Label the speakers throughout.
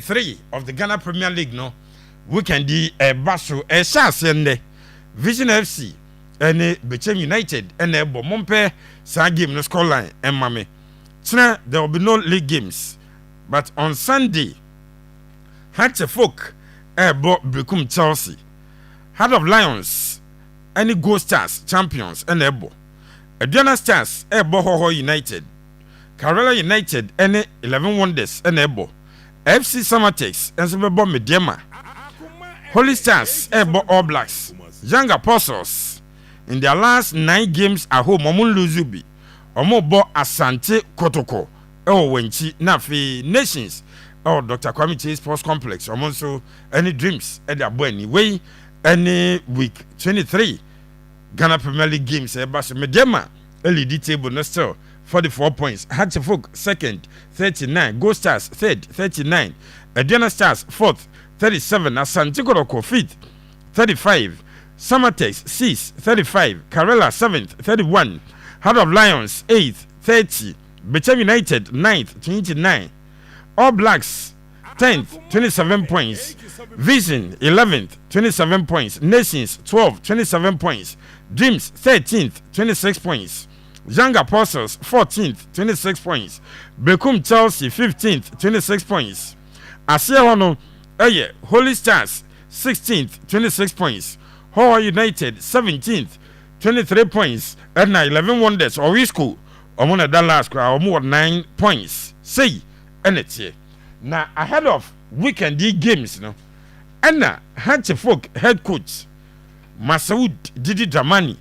Speaker 1: 23 of the Ghana Premier League no weekend di baso sende Vision FC and Bechem United and Ebo Mompe sa game no scoreline and mame. Tonight there will be no league games, but on Sunday Hatche Folk Ebo Brekum Chelsea, Heart of Lions any Gold Stars champions and Ebo Aduana Stars Ebo Hoho United, Karela United any 11 Wonders and Ebo FC Summertex and Superbo Mediema, Holy Stars Ebo All Blacks, Young Apostles in their last 9 games at home Omun Luzubi Omobo Asante Kotoko Wenchi Nafi Nations Dr. Kwame Chase Sports Complex Omonso any dreams at their boy anyway any week 23 Ghana Premier League games Ebas Mediema LED table no still 44 points. Hatchefok second 39, Gold Stars third 39, Aduana Stars fourth 37, Asante Kotoko fifth 35, Summertex 6th 35, Karela 7th 31, Heart of Lions 8th 30, Bechem United 9th 29, All Blacks 10th 27 points, Vision 11th 27 points, Nations 12th 27 points, Dreams 13th 26 points, Young Apostles 14th 26 points, Brekum Chelsea 15th 26 points, Asia Hono Holy Stars 16th 26 points, Hoa United 17th 23 points, and 11 Wonders Owusu Omona Dallas crowd more 9 points. Say and it's here. Now ahead of weekend games no, and Hatche Folk head coach Masoud Didi Dramani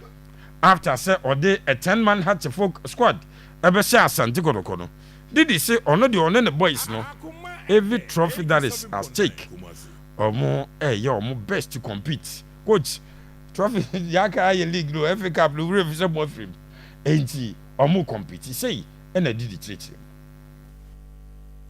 Speaker 1: after say or day a 10-man Hatche Folk squad Ebesha Asante Kotoko no. Didi say or no the boys no. Every trophy that is at stake or more your best to compete. Coach trophy yaka league no FA Cup no revision more film. Ain't or more compete. Say and I did it treat him.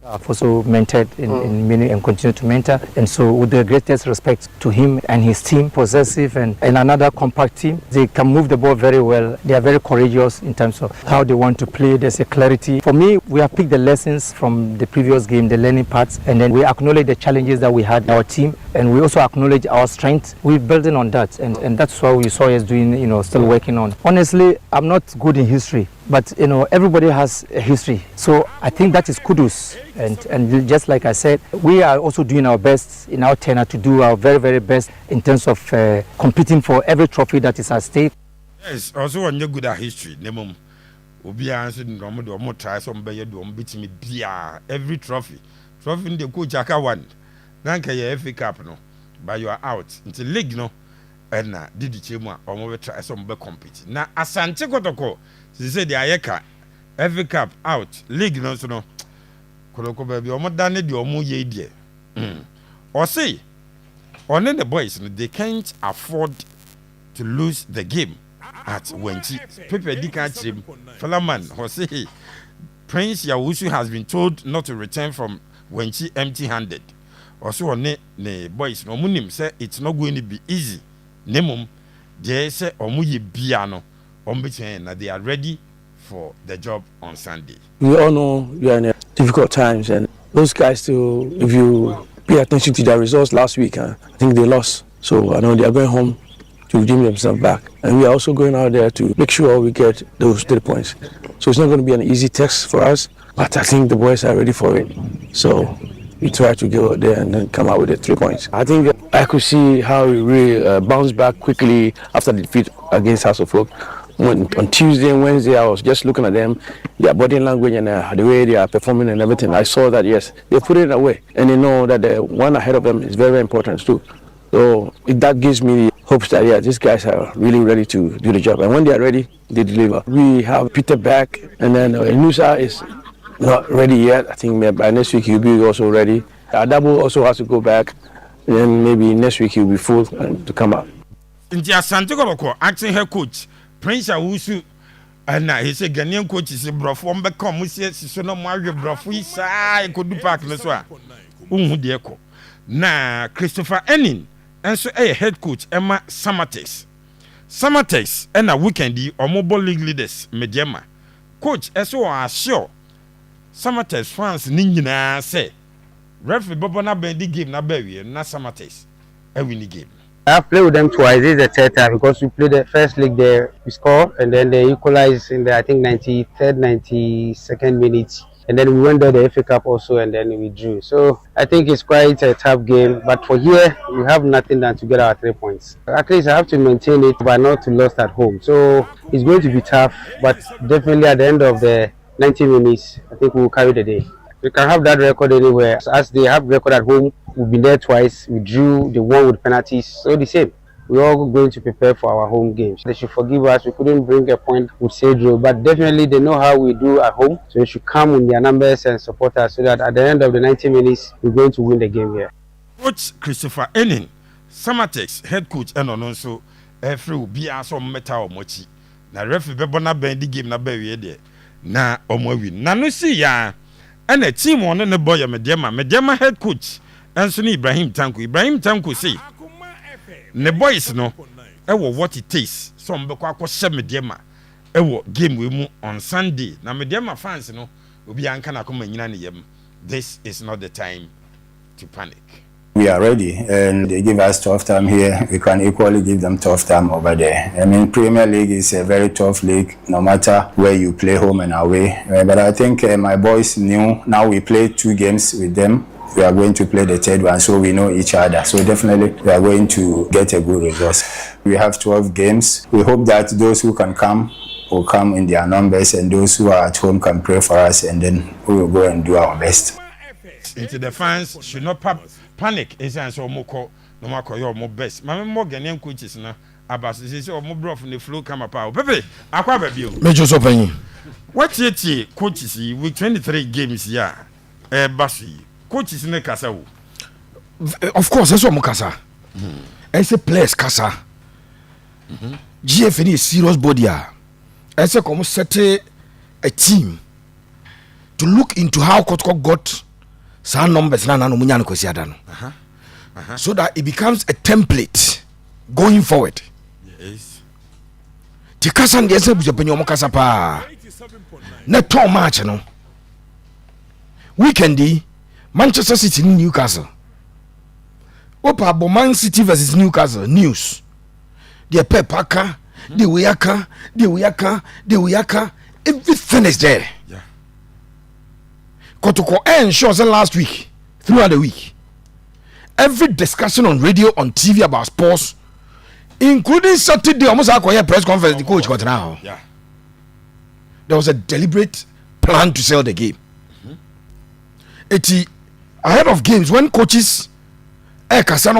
Speaker 2: I've also mentored in many and continue to mentor, and so with the greatest respect to him and his team, possessive and another compact team, they can move the ball very well. They are very courageous in terms of how they want to play. There's a clarity. For me, we have picked the lessons from the previous game, the learning parts, and then we acknowledge the challenges that we had in our team, and we also acknowledge our strength. We're building on that, and that's what we saw us doing, still working on. Honestly, I'm not good in history, but everybody has a history, so I think that is kudos. And just like I said, we are also doing our best in our tenure to do our very, very best in terms of competing for every trophy that is at stake.
Speaker 1: Yes, also when you good at history, Nemum, Obi answered no try some bear do beat me beer every trophy in the coach Aka one. Nanka your FA Cup no, but you are out until league no, and Didi Chima or more try some bear compete. Now Asante Kotoko, she said the Ayeka FA Cup out, league no so no. Kotoko baby, omo dane di omo ye die. Or say, on the boys, they can't afford to lose the game at Wenchi. People they can't him. Felaman, or say, Prince Owusu has been told not to return from Wenchi empty-handed. Also, on the boys, no munim say it's not going to be easy. Nemum, they say omo ye biano, ombichen, they are ready for the job on Sunday.
Speaker 3: We all know we are in difficult times, and those guys still, if you pay attention to their results last week, I think they lost. So I know they are going home to redeem themselves back. And we are also going out there to make sure we get those 3 points. So it's not going to be an easy test for us, but I think the boys are ready for it. So we try to go out there and then come out with the 3 points. I think I could see how we really bounced back quickly after the defeat against House of Folk. On Tuesday and Wednesday, I was just looking at them, their body language and the way they are performing and everything. I saw that, yes, they put it away. And they know that the one ahead of them is very, very important too. So that gives me hopes that, yeah, these guys are really ready to do the job. And when they are ready, they deliver. We have Peter back, and then Nusa is not ready yet. I think by next week he'll be also ready. Adabo also has to go back, and then maybe next week he'll be full to come out.
Speaker 1: Inti Asante Kotoko, acting head coach, Prince Owusu, and he said Ghanaian coach is a brofo. Come, we say so no more brofo. He say I could do park no so. Dieko. Na Christopher Enning, and so a head coach Emma Summertex and a weekend or mobile league leaders Mediema. Coach, so are sure Summertex fans Nina say referee bobo na bend the game na be na Samatex win the game.
Speaker 4: I've played with them twice. This is the third time because we played the first league there, we scored, and then they equalized in the I think 93rd, 92nd minute. And then we went there the FA Cup also, and then we drew. So I think it's quite a tough game. But for here, we have nothing than to get our 3 points. At least I have to maintain it, but not to lose at home. So it's going to be tough, but definitely at the end of the 90 minutes, I think we will carry the day. We can have that record anywhere. As they have record at home, we've been there twice. We drew, the one with penalties. So the same. We're all going to prepare for our home games. They should forgive us. We couldn't bring a point with Cedro, but definitely they know how we do at home. So they should come in their numbers and support us so that at the end of the 90 minutes, we're going to win the game here.
Speaker 1: Coach Christopher Enin, Samatex head coach, and also every will be also metal mochi. Na referee bebo na bend the game na be we there. Na omo win. Na no see ya. And a team on the boy Medema head coach. Anthony Ibrahim Tanko say. Ne boys no what it takes some be kwa kwose Medema game we mu on Sunday na Medema fans no obi anka na koma nyina ne yam. This is not the time to panic.
Speaker 5: We are ready, and they give us tough time here. We can equally give them tough time over there. I mean, Premier League is a very tough league, no matter where you play, home and away. But I think my boys knew. Now we play 2 games with them. We are going to play the 3rd one, so we know each other. So definitely, we are going to get a good result. We have 12 games. We hope that those who can come will come in their numbers, and those who are at home can pray for us, and then we will go and do our best.
Speaker 1: Into the fans should not panic. It's so moko no mako your mo best. Mama mo Ghanaian coaches na abas say o mo bro from the flow come up. Pepe akwa ba bio.
Speaker 6: Major so panyin.
Speaker 1: What yet coaches with 23 games here. Basi coaches ne kasa wo.
Speaker 6: Of course that's what mo kasa. It's a players kasa. GFN is serious body ah. It's a come set a team to look into how Kotoko got some numbers so that it becomes a template going forward.
Speaker 1: Yes.
Speaker 6: Tikasa ndiye se bujepenyo mokasa pa. Na to match no. Weekendi Manchester City Newcastle. Opa bo Man City versus Newcastle news. The pepaka, the wiyaka, everything is there.
Speaker 1: Yeah.
Speaker 6: Kotoko ensures last week, throughout the week, every discussion on radio, on TV about sports, including Saturday, almost like a press conference, the coach got now.
Speaker 1: Yeah.
Speaker 6: There was a deliberate plan to sell the game. Ahead of games, when coaches, players, and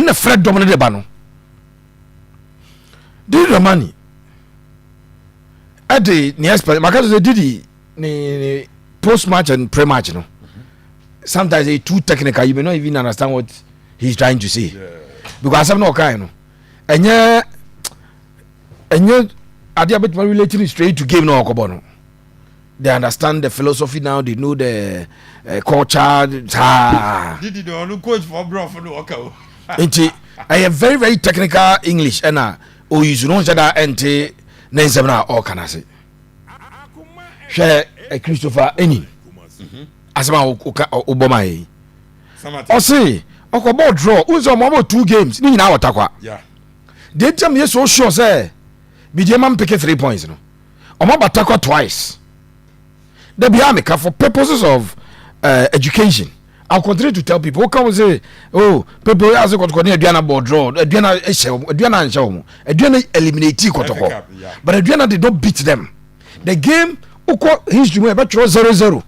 Speaker 6: the Fred dominated Bano. Didi the money. At the next, because Didi post match and pre match, you know. Sometimes they too technical. You may not even understand what he's trying to say. Yeah. Because I'm not kind, you know. And you, are they relating straight to game no Okobono? They understand the philosophy now. They know the culture.
Speaker 1: Didi the only coach for bro for the workout.
Speaker 6: I have very very technical English and Owusu no jada ente nensem all can I say. Share Christopher Enin. Asema oboma yi. O say okobo draw. Unzo mo 2 games. Ni nyina watakwa.
Speaker 1: Yeah.
Speaker 6: They tell me so sure say Bijema pick 3 points no. Omo batakwa twice. They be amica for purposes of education. I'll continue to tell people. Who can say, oh, people ask what Adriana board draw, Adriana and show, Adriana eliminate Kotoko. But Adriana did not beat them. The game, history, about 0-0.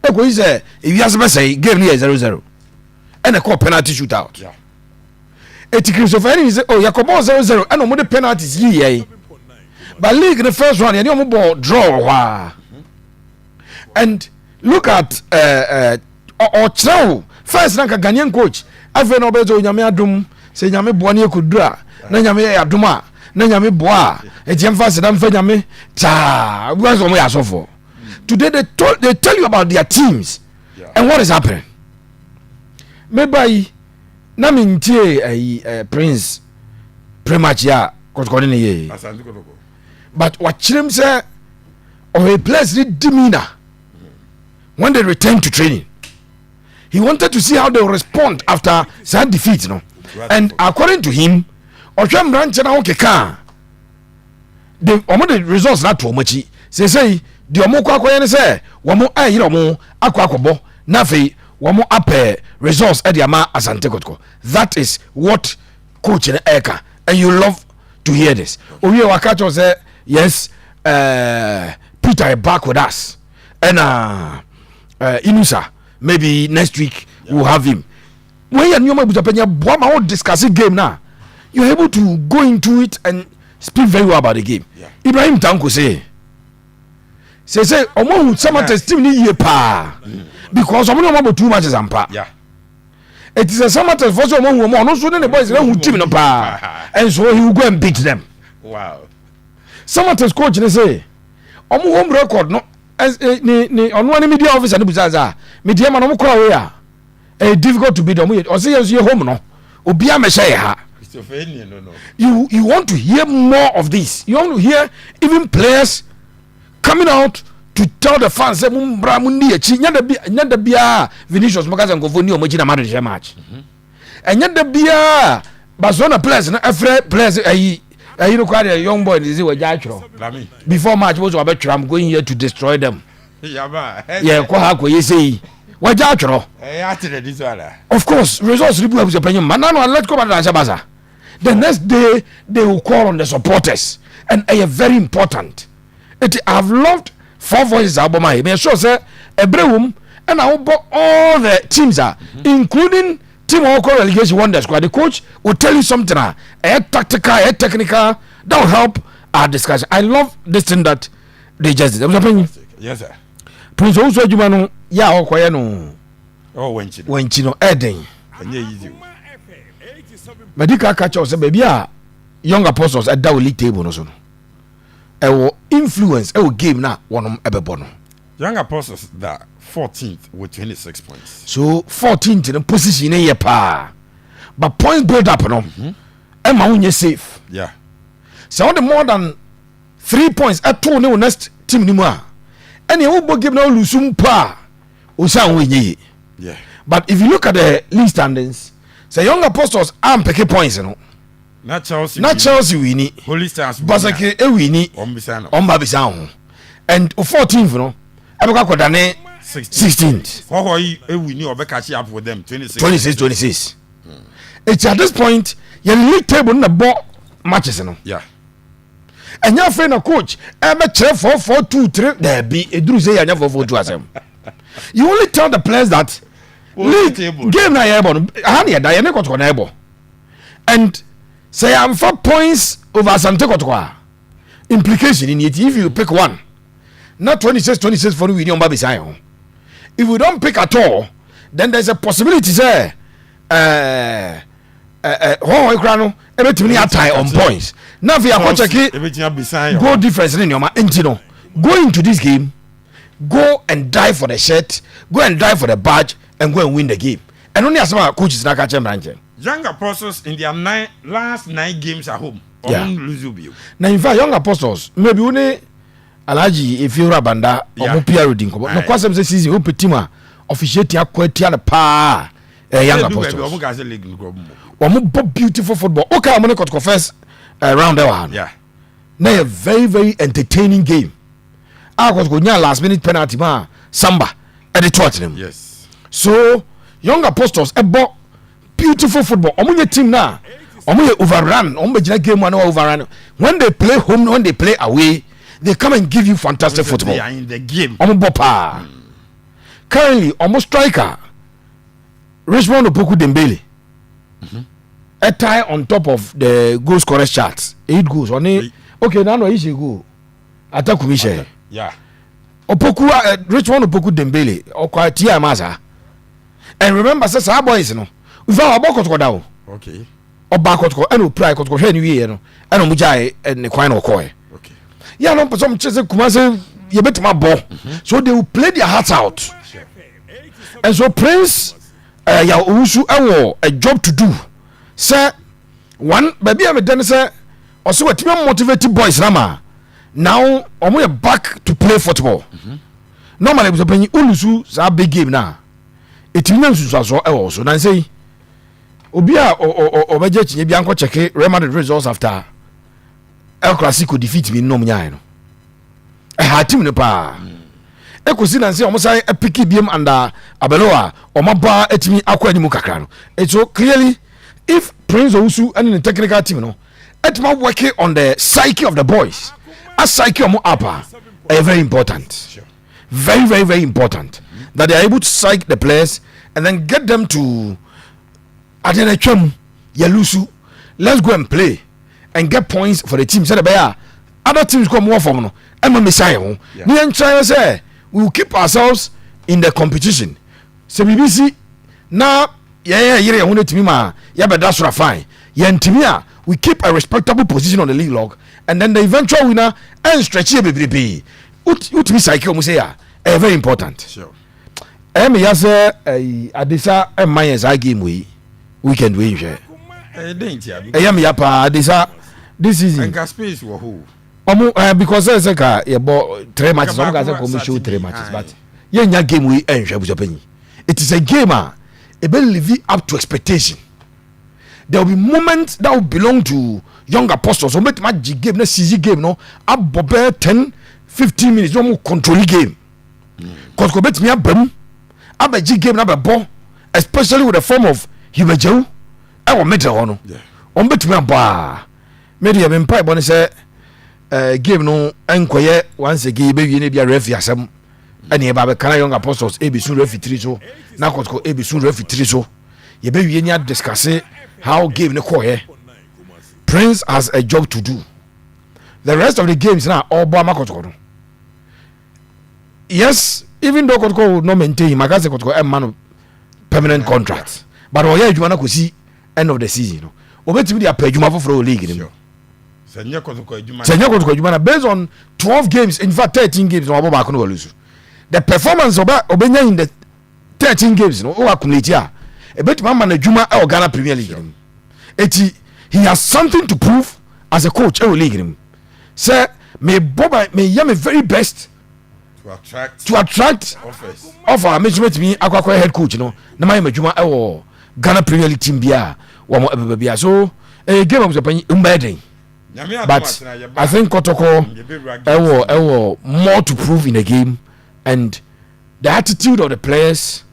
Speaker 6: Eko is if you ask me say, game near 0-0. And a call penalty shootout. Yeah. Christopher is oh, Yakobo 0-0, and no more penalties ye. But league in the first one, and you ball draw. And look at or Chow first rank Ghanaian coach. I've no bezo nyame adum se nyame boane kudura na nyame aduma na nyame boa etiam fast dan fa nyame ta because omo ya sofo. Today they tell you about their teams and what is happening. Maybe na mintie Prince pre-match ya Kotoko ne ye.
Speaker 1: Asante Kotoko.
Speaker 6: But what chim say or a place demeanor when they returned to training. He wanted to see how they will respond after that defeat, And according to him, Osham Branch and Okeka, the results not too much. Say, the Omoko say, Wamo Ayromo, Aquacobo, Nafi, Wamo Ape, results at Yama Asante Kotoko. That is what Coach in Eka, and you love to hear this. Oye Wakacho say, yes, Peter is back with us. And Inusa, maybe next week we'll have him. When you're discussing game now, you're able to go into it and speak very well about the game.
Speaker 1: Yeah.
Speaker 6: Ibrahim Tanko say omo some team ni ye pa because omo no too much ampa.
Speaker 1: Yeah.
Speaker 6: It is a summer test for some who no so the boys who team no pa and so he will go and beat them.
Speaker 1: Wow.
Speaker 6: Summer test coach they say omo home record no as ni on one media officer no buzaza media man omo call we difficult to beat them or say you home no obi am say ha.
Speaker 1: No.
Speaker 6: You want to hear more of this. You want to hear even players coming out to tell the fans say mumbra mundi echi nyanda bia Vinicius Makaza ngofoni omoji na Madrid match. And nyanda bia Barcelona players na every players ayi no kwade young boy is we jachro. Before match was about I'm going here to destroy them. Yeah, kwa hako yesi. We jachro. Of course, results ribu abuja penyo manano let come and baza. The next day they will call on the supporters and are very important. I've loved Four Voices album. I make sure say Ebrehum and I will all the teams are including team who call relegation wonder squad. The coach will tell you something tactical, technical that will help our discussion. I love this thing that they just did.
Speaker 1: Yes, sir.
Speaker 6: Prince Owusu Jumano ya okoye no.
Speaker 1: Oh,
Speaker 6: when chino Eden.
Speaker 1: Easy.
Speaker 6: Medical catch us baby young apostles at that league table no so. Influence game na one ebebono.
Speaker 1: Young apostles that 14th with 26 points.
Speaker 6: So 14th in position here pa. But points build up no. Emma unye safe.
Speaker 1: Yeah.
Speaker 6: So the more than 3 points at two no next team ni mo. And you will give now lusum pa. Usa wenye.
Speaker 1: Yeah.
Speaker 6: But if you look at the league standings, say young apostles am peke points no.
Speaker 1: Not Chelsea
Speaker 6: winnie.
Speaker 1: Holy Stars
Speaker 6: Basake winnie. Omba bisa and 14th no. Abeka kodane 16th.
Speaker 1: For you winnie or catch up with them
Speaker 6: 26. It's at this point your league table na ball matches no.
Speaker 1: Yeah.
Speaker 6: And your friend a coach ebe chere 4-4-2-3 there be eduru say ya 4-4-2 asem. You only tell the players that league game na yebo aha na ya na kotoko na yebo. And say I'm 4 points over Asante Kotoko. Implication in it if you pick one. Not 26 for you on Babi Sayon. If we don't pick at all, then there's a possibility say everything tie on points. Now if you are check goal difference in your intino. Go into this game, go and die for the shirt, go and die for the badge, and go and win the game. And only as my coaches na catch them.
Speaker 1: Young apostles in their last 9 games at home.
Speaker 6: Yeah.
Speaker 1: Lose you.
Speaker 6: Now in fact young apostles maybe only Alaji if you rabanda or Pierre Rodinko. No kwasem say season who petima officiate akwati na pa young apostles. Omo beautiful football. Okay, I'm going to first round there one.
Speaker 1: Yeah.
Speaker 6: Now a very very entertaining game. I was going last minute penalty ma Samba at the Tottenham.
Speaker 1: Yes.
Speaker 6: So young apostles about beautiful football. Omo team now. Omo overrun. Omo game one overrun. When they play home, when they play away, they come and give you fantastic football.
Speaker 1: They are in the game.
Speaker 6: Omo bopa. Currently, almost striker Richmond Opoku Dembele. A tie on top of the goal scorers charts. 8 goals. Okay, now no easy goal. Attack Michel.
Speaker 1: Yeah.
Speaker 6: Opoku Richmond Opoku Dembele. Okwa Tia Maza. And remember, says our boys no. We found our ball down.
Speaker 1: Okay.
Speaker 6: Or back and we pray because we knew no. And Mujai and the Quine or Koi.
Speaker 1: Okay.
Speaker 6: Yeah, no, but some chase Kumase you bet my ball. So they will play their hearts out.
Speaker 1: Sure.
Speaker 6: And so Prince ya Owusu a job to do. Sir, one baby I'm done sir. Also what motivated boys rama. Now we are back to play football. normally was open ulusu sa big game na etimi nsusu aso e wo so na say obi a obeje chinye bi anko check Real Madrid results after El Clasico defeat me no mnya no ha team ne pa ekosi na say omo say epiki biem under Abeloa omaba etimi akwa animu kakra no so clearly if Prince Owusu and the technical team no etma working on the psyche of the boys as psyche omo upper very important very important that they are able to psych the players and then get them to adenacham yalusu let's go and play and get points for the team. Said the other teams come more from no. Emma Messiah. Me and China say we will keep ourselves in the competition. So BBC now yeah who to me ma yeah but that's fine. Yeah we keep a respectable position on the league log and then the eventual winner and stretch here baby. What me cycle mu say very important.
Speaker 1: Sure.
Speaker 6: Em ya say adisa em my game weekend we share. Me ya pa adisa this season
Speaker 1: and space wo who
Speaker 6: because say ka ye bo 3 matches some guys come show 3 matches but ye nya game we enhwe busopenyi it is a game e be live up to expectation. There will be moments that will belong to young apostles so make match game na season game no abobe 10-15 minutes no more control game cause ko bet me abam abaji game na bebo especially with the form of Himejew I will meet no on bet me aba media me mpa ibone say game no enkoye once again be wie na bia referee asem ene ba be kana young apostles ebisu referee so na kotoko ebisu referee so ye be wie nya discuss how game ne koye. Prince has a job to do. The rest of the games now all ba makotoko. Yes, even though Kotoko will not maintain him, I can say Kotoko a man of permanent contract. But oya jumana ko see end of the season no. Obetimi dia pa juma for league ni.
Speaker 1: Senya Kotoko
Speaker 6: jumana based on 12 games, in fact 13 games no Aboba no lose. The performance obenya in the 13 games no o accumulate here. Ebetimi man na juma e Ghana Premier League. Eti he has something to prove as a coach e league. Say me Boba me ya me very best to attract offer management me akwa head coach no na my adwuma e wo Ghana Premier League team bia wo mo bia so game of Japan umbeden but I think Kotoko e wo more to prove in the game and the attitude of the players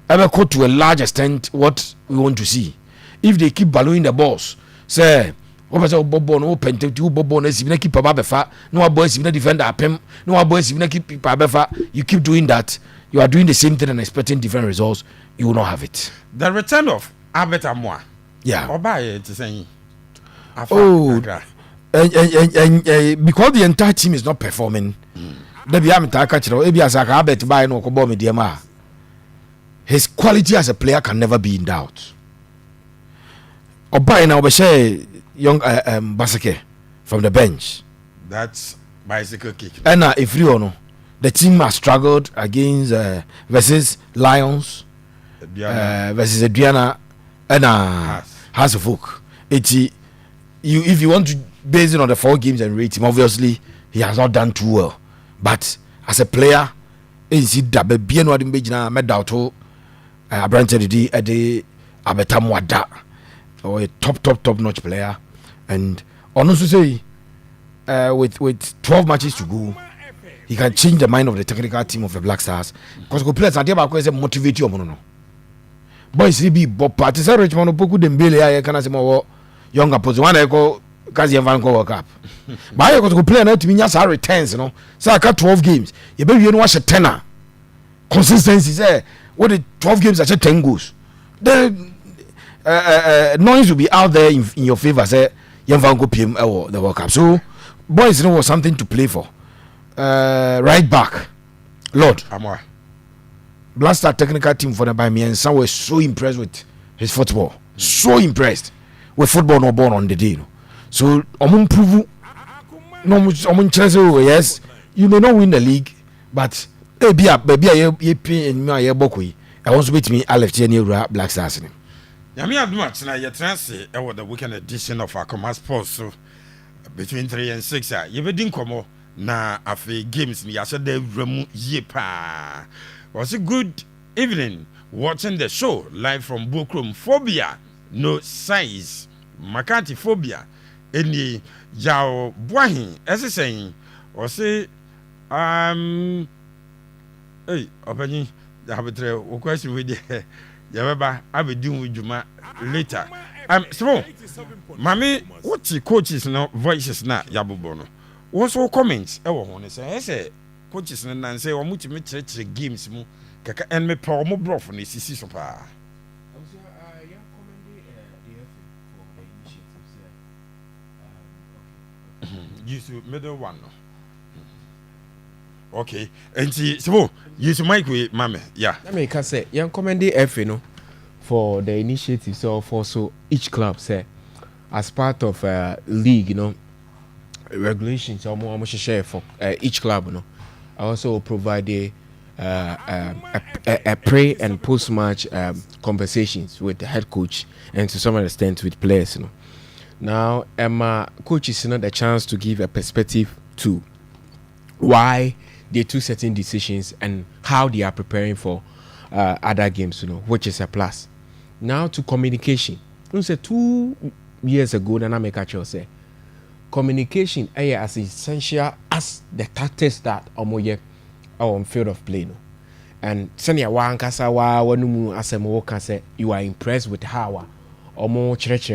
Speaker 6: ever caught to a large extent what we want to see if they keep ballooning the balls say what say bobo no pente tu bobo na sibina keep ba befa no boy sibina defender apem no boy sibina keep ba befa you keep doing that you are doing the same thing and expecting different results you will not have it.
Speaker 1: The return of Albert Amoa oba it is saying
Speaker 6: because the entire team is not performing there be am ta catch e bi asaka Albert buy no ko ball me dem a his quality as a player can never be in doubt. Oba na obese young Basake from the bench.
Speaker 1: That's bicycle kick.
Speaker 6: And if you know, the team has struggled against versus Lions, versus Adriana, and House of Folk. If you want to base it on the 4 games and rate him, obviously he has not done too well. But as a player, is it that be no adimbe medauto Asante Didi ade abetamwada or a top notch player. And honestly say with 12 matches to go he can change the mind of the technical team of the Black Stars because the players are there because they motivate you no boys be but parties are Richmond poku Dembele ya kana say mo younger pose one go kazi van go World Cup but I go play na to me nya returns no say aka 12 games you be no watch 10 consistency say what the 12 games are 10 goals the noise will be out there in your favor say Yamvango PM the World Cup. So boys was something to play for. Right back, Lord
Speaker 1: Amwa.
Speaker 6: Black Star technical team for the by me and some were so impressed with his football. So impressed with football no born on the day. So omun prove no omun chance yes, you may not win the league, but baby ye pay in my bokui. I want to beat me I left here Black Stars.
Speaker 1: Yami Abduma tonight you translate the weekend edition of our Commerce Sports so between 3 and 6 you be din komo na afei games ni yɛahyɛ da awura mu yie paa. Was a good evening watching the show live from Bokrom. Phobia no size Makati phobia any Yao Buahin as saying or say hey openi the habitre o question with the Yababa I will do with Juma later. So Mami what the coaches now voices na Yabubono. Also comments say coaches and say or much games mu kaka en me pa mo brof na sisi so pa. Use middle one. Okay. And see, so use mic with mama. Yeah.
Speaker 7: Let me say, young commend FA no for the initiative. So for so each club say as part of league, regulations almost share for each club, I also provide a pre and post match conversations with the head coach and to some extent with players. Now, Emma coaches the chance to give a perspective to why they took certain decisions and how they are preparing for other games, which is a plus. Now to communication. Say 2 years ago, then I make a choice. Say communication is as essential as the tactics that on field of play. And senior one kasa wa wanumu asemo can say you are impressed with how or more church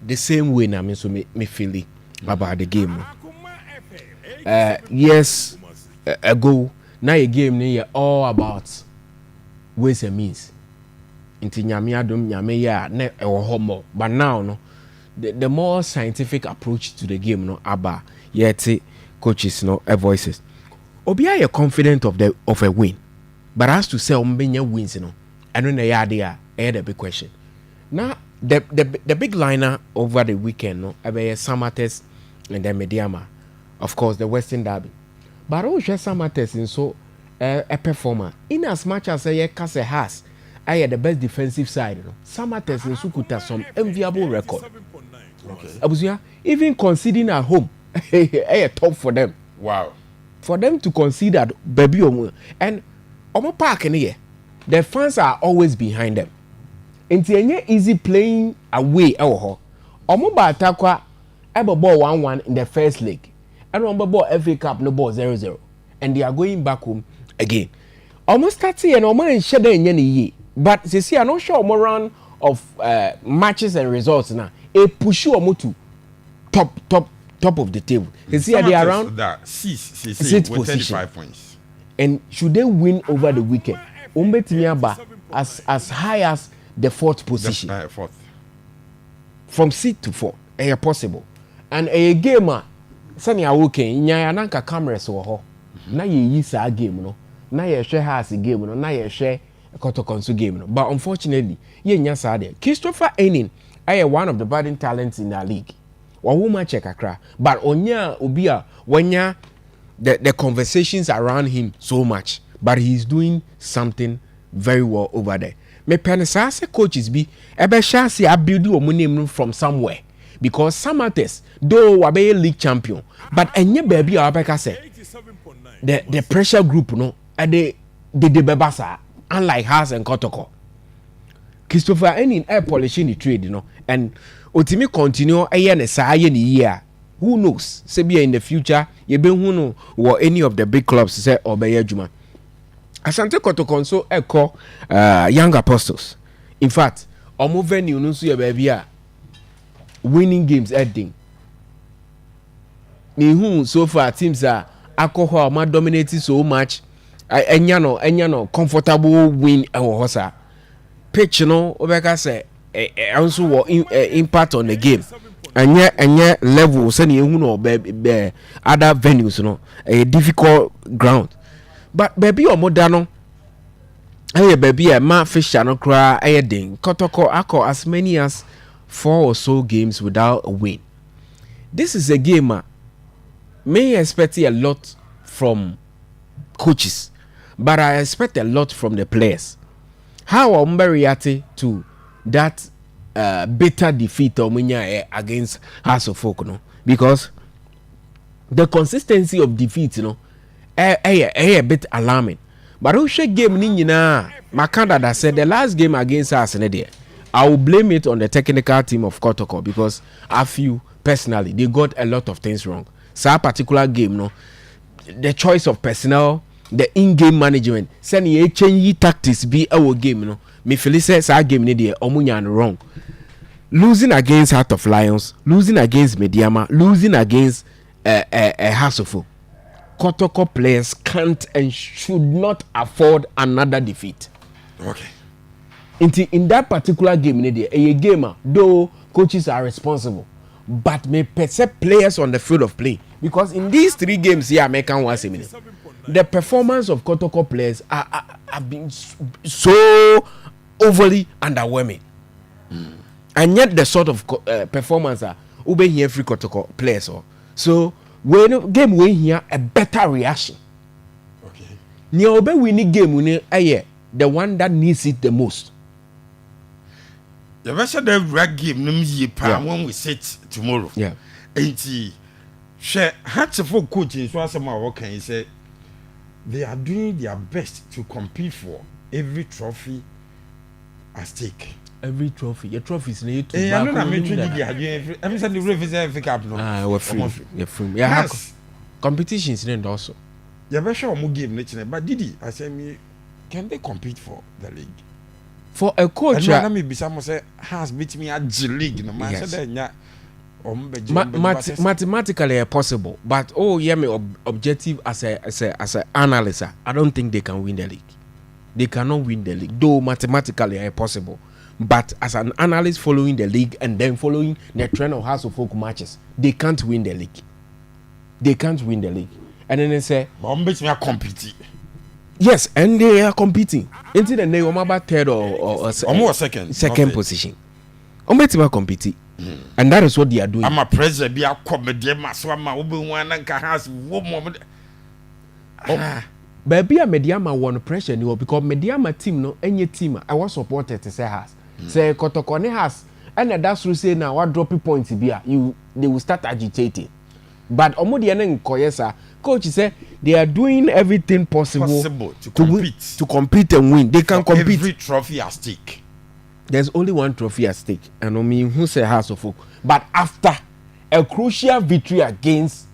Speaker 7: the same way na me so me feel about the game. Years ago, now a game near all about ways and means. Inti nyame adom nyame ya na ewo homo. But now the more scientific approach to the game aba yet coaches voices. Obi are confident of a win. But as to say umbenya wins I don't know the big question. Now the big liner over the weekend Samates and then Mediama, of course the Western Derby. But also Samates in so a performer in as much as Kase has the best defensive side. Samates in Sukuta some enviable record. Okay. Even conceding at home a top for them.
Speaker 1: Wow.
Speaker 7: For them to concede at baby and Omo Park in here, the fans are always behind them. It's easy playing away. Omo Batakwa ever ball 1-1 in the first leg. And remember ball FA Cup no ball 0-0. And they are going back home again. Almost 30 and almost in shadow in ye. But they see I'm not sure more run of matches and results now. A push you to top of the table. They see they are around
Speaker 1: that sixth with 35 points.
Speaker 7: And should they win over the weekend? As high as the fourth position.
Speaker 1: Fourth.
Speaker 7: From 6 to 4. Possible. And a gamer, Sunny Awoke, Nyanka cameras or ho. Na ye sa game, Na ye share has a game, Na ye share a Kotoko game. But unfortunately, ye nyasa there. Christopher Enin, one of the budding talents in the league. Wawuma check akra. But onya ubia wanya the conversations around him so much. But he's doing something very well over there. Me penisa coaches be ebe shasi abuild omunim from somewhere. Because Samates, though wabe league champion, but enye baby abeka say the pressure group the bebasa unlike Haas and Kotoko. Christopher Enin polishing the trade and Otimi continue year. Who knows? Sebia in the future, you be who know what any of the big clubs say or be Juma. Asante Kotoko so echo young apostles. In fact, omo venue no so baby winning games ending. Me who so far teams are alcohol ma dominating so much. Enyano comfortable win hosa. Pitch obeka say also what impact on the game. And yet level send you other venues a difficult ground. But baby or modano baby a man fish no cry ding Kotoko ako as many as 4 or so games without a win. This is a game may expect a lot from coaches, but I expect a lot from the players. How am I reacting to that bitter defeat against House of Folk? Because the consistency of defeat, you know, a bit alarming. But who should game ni nyina? Makanda that said the last game against us, I will blame it on the technical team of Kotoko because I feel personally they got a lot of things wrong. So a particular game, no, the choice of personnel, the in-game management, send ye change tactics be our game, you know. Me feel says our game ni dey omunyan wrong. Losing against Heart of Lions, losing against Mediama, losing against Hasselhoff. Kotoko players can't and should not afford another defeat.
Speaker 1: Okay.
Speaker 7: In that particular game, a gamer, though coaches are responsible, but may perceive players on the field of play. Because in these 3 games here, American once a minute, the performance of Kotoko players have been so overly underwhelming. And yet the sort of performance are ube here free Kotoko players. So when game we here a better reaction.
Speaker 1: Okay.
Speaker 7: Ni obe winning game we the one that needs it the most.
Speaker 1: The rest of the rag game when we sit tomorrow.
Speaker 7: Yeah.
Speaker 1: Share hats of coaching so as what can you say? They are doing their best to compete for every trophy at stake.
Speaker 7: Every trophy, your trophies need to.
Speaker 1: I know that every Sunday we visit Cup no.
Speaker 7: We're free. You're free. Yeah, competitions then also.
Speaker 1: You better show more game nature, but Didi, I say me, can they compete for the league?
Speaker 7: For a coach,
Speaker 1: let me be someone say has beat me at G League. No man said that.
Speaker 7: Mathematically possible, but objective as a analyst, I don't think they can win the league. They cannot win the league, though mathematically possible. But as an analyst following the league and then following the trend of House of Folk matches, they can't win the league. They can't win the league. And then they say,
Speaker 1: "But are competing."
Speaker 7: Yes, and they are competing. Until the name about third or second position. Are competing. And that is what they are doing.
Speaker 1: I'm a president. Be a comedy. So I'm a woman and has woman.
Speaker 7: Baby, a Mediama won pressure because Mediama team no any team I was supported to say has. Say Kotoko has and that's to say now what dropping points be they will start agitating. But Omodiana Koyesa coach say they are doing everything possible to compete and win. They can compete.
Speaker 1: Every trophy at stake.
Speaker 7: There's only one trophy at stake, and I mean who say House of Folk. But after a crucial victory against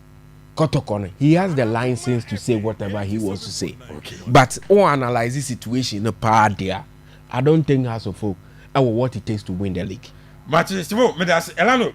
Speaker 7: Kotoko, he has the license to say whatever he wants to say.
Speaker 1: Okay.
Speaker 7: But analyze the situation in a part there. I don't think House of Folk what it takes to win the league.
Speaker 1: But Elano,